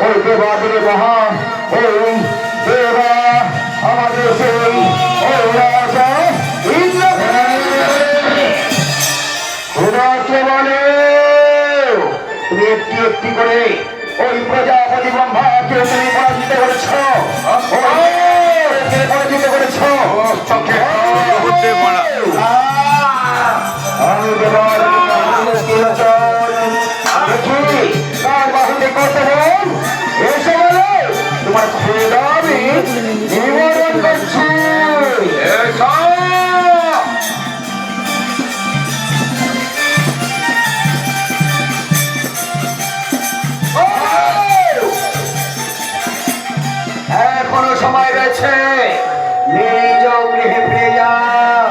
ওই দেবাদের মহান ওই দেবা আমাদের সেই ওই রাজা ইন্দ্রকে বলে তুমি একটি একটি করে ওই প্রজাপতি ব্রহ্মাকে তুমি পরাজিত করেছ, পরাজিত করেছ। আমি দেবার তোমার খোদা আমি নিবারণ করছি। এখনো সময় রয়েছে, নিজ গৃহে ফিরে যাও।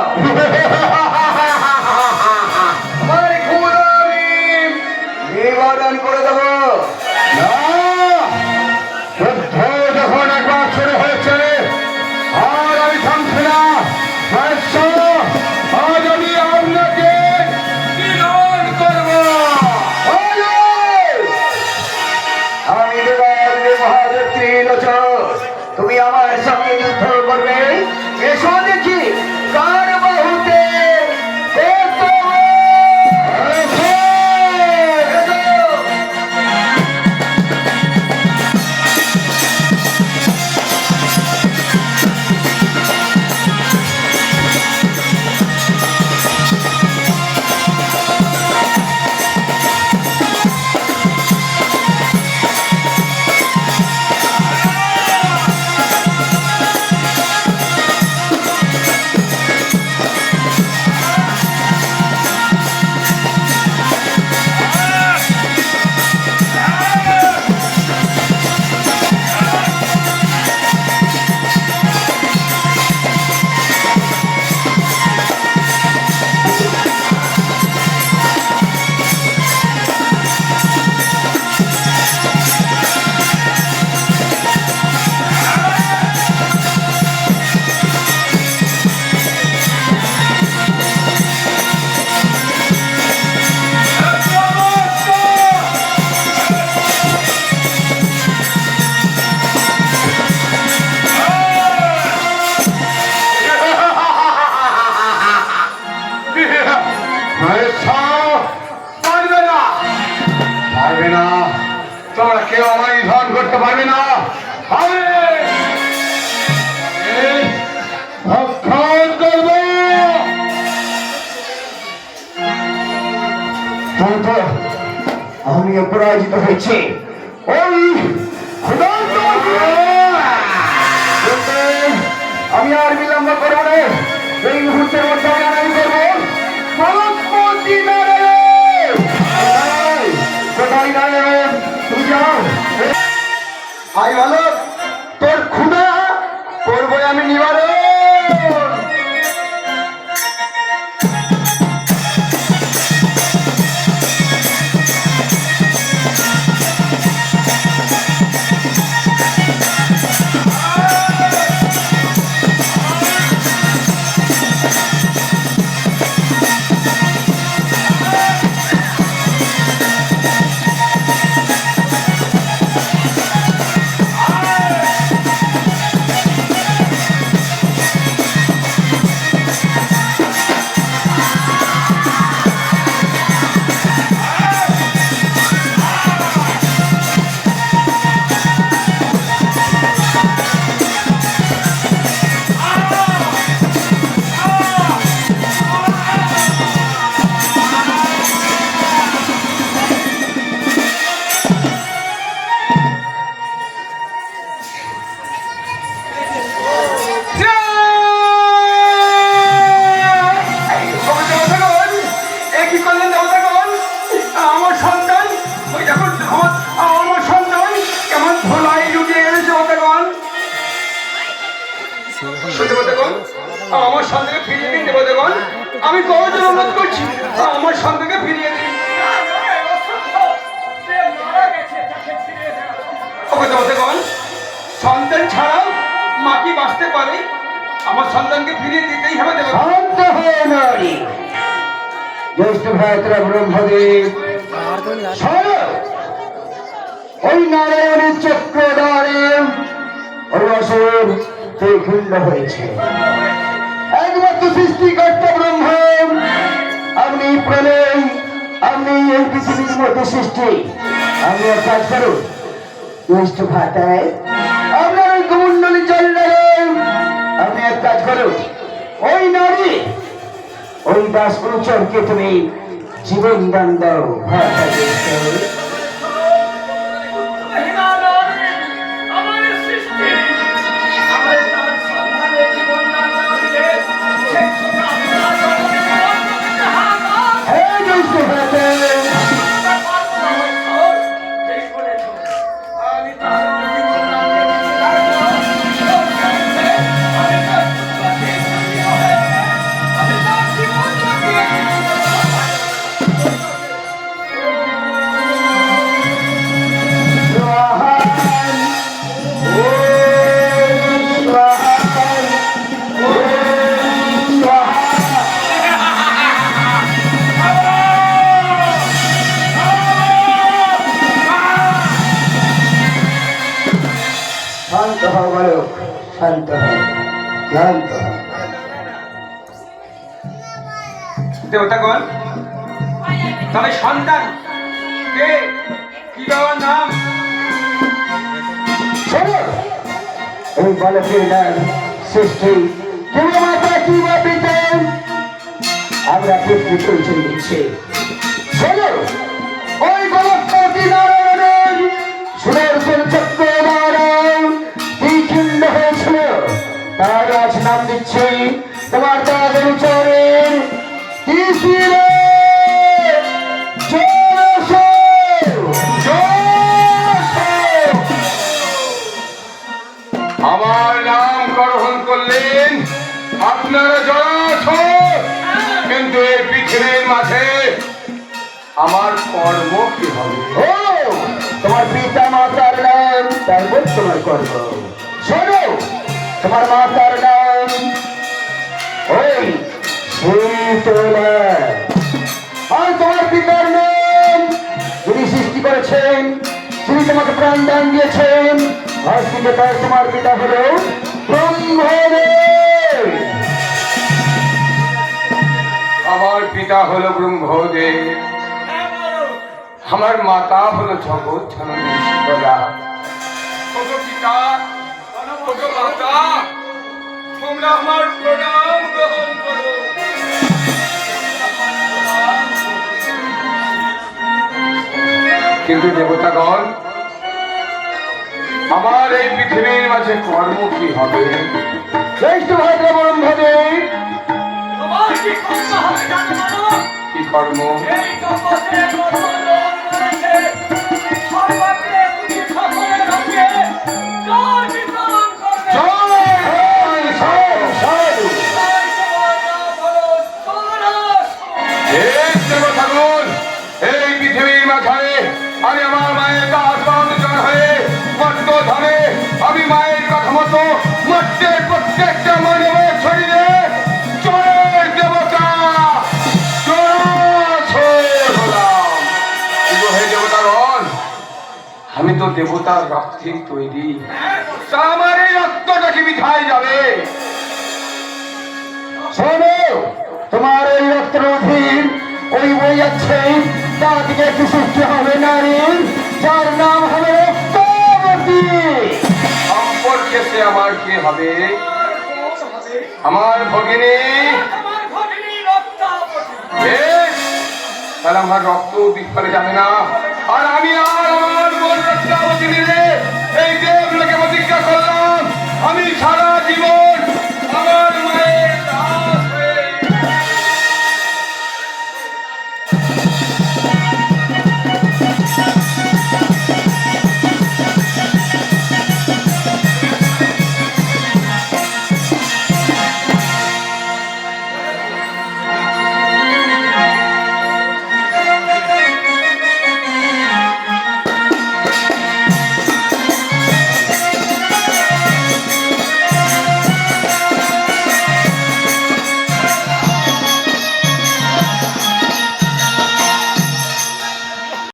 আমার খোদা আমি নিবারণ করে দেবো। যখন একবার শুরু হয়েছে আর আমি থামছি না। আজ আমি আপনাকে করব। আমি মহাদেব ত্রিলোচন, তুমি আমার সঙ্গে যুদ্ধ করবে। এসো দেখি কার বাহুতে পারবে না, তোমরা কেউ আমায় ধন করতে পারবে না। আমি পরাজিত হয়েছি। ওই আমি আর বিলম্ব করবো না, এই মুহূর্তের মধ্যে আমি আনাই করবো গণপতি নারায়ণ। কোথায় নারায়ণ? তুই যাও। আই বালক, তোর ক্ষুধা করবো আমি নিবারণ। আমার সন্তানকে ফিরিয়ে দিন দেবতাগণ, আমি কবচের অনুরোধ করছি, আমার সন্তানকে ফিরিয়ে দিন। দেবতাগণ, সন্তান ছাড়াও মা কি বাঁচতে পারে? আমার সন্তানকে ফিরিয়ে দিতেই হবে। শান্ত হয়ে নারী, জ্যেষ্ঠ ভ্রাতৃ ব্রহ্মদেব, ওই নারায়ণের চক্রধারে ওই অসুর ক্ষুণ্ণ হয়েছে। একমাত্র সৃষ্টিকর্তা ব্রহ্ম, আপনি প্রলয়, আপনি এই পৃথিবীর মধ্যে সৃষ্টি। আপনি এক কাজ করুন, জ্যেষ্ঠ ভ্রাতায় আপনার ওই কুমণ্ডলী জল নেন। আপনি এক কাজ করুন, ওই নারী, ওই দাসগুলোচরকে তুমি জীবন দান দাও। শান্ত হও বালক, শান্ত হও, শান্ত হও। দেবতাগণ, তাহলে সন্তান কে, কি বাবার নাম? শোনো, এই বালকের নাম সৃষ্টি, কিংবা মাতা কিংবা পিতা, আমরা পিতৃ পরিচয় দিচ্ছি। শোনো, ওই গণপতি নারায়ণের সুদর্শন চক্রধারে দ্বিখণ্ড হয়েছিল, তার আজ নাম দিচ্ছি তোমার তাদের চরের আমার নাম গ্রহণ করলেন আপনারা জড়াসুর, কিন্তু এই পৃথিবীর মাঝে আমার কর্ম কি হবে? ও, তোমার পিতা মাতার নাম, তারপর তোমার কর্ম। শোনো, তোমার মাতার নাম ওই শীতলা, আর তোমার পিতার নাম যিনি সৃষ্টি করেছেন, যিনি তোমাকে প্রাণ দান দিয়েছেন, আজ থেকে তার তোমার পিতা হলো ব্রহ্মদেব। আমার পিতা হলো ব্রহ্মদেব, আমার মাতা হলো জগৎ জননী শীতলা। পিতা, মাতা, তোমরা আমার প্রণাম গ্রহণ করো। কিন্তু দেবতাগণ, আমার এই পৃথিবীর মাঝে কর্ম কি হবে? জ্যৈষ্ঠ ভাদ্র বরণ ভাবে তোমার কি করতে হবে জানো না? কি কর্ম? এই জগতে কত লোক রয়েছে, সর্বত্রে তুমি সকলের হাতে জল বিতরণ করবে। জয় সাধু সাধু জয় জগন্নাথ বলো, জগন্নাথ। এই দেবতাগণ, এই পৃথিবীর মাঝারে আমি আমার মায়ের কাজ জন হয়ে মর্ত ধামে আমি মায়ের কথা মতো মর্তের প্রত্যেকটা মানবের শরীরে জয়ের দেবতা হলাম। কিন্তু হে দেবতাগণ, আমি তো দেবতার রক্তের তৈরি, তা আমার এই রক্তটা কি বিধায় যাবে? শোনো, তোমার ওই রক্তের অধীন ওই বই আছে, তা থেকে একটু সৃষ্টি হবে নারী, যার নাম হবে রক্তবতী। সম্পর্কে সে আমার কি হবে? আমার ভগিনী। তোমার ভগিনী রক্তাবতী। বেশ, তাহলে আমার রক্ত বিফলে যাবে না, আর আমি আর আমার বোন রক্তাবতী মিলে এই দেব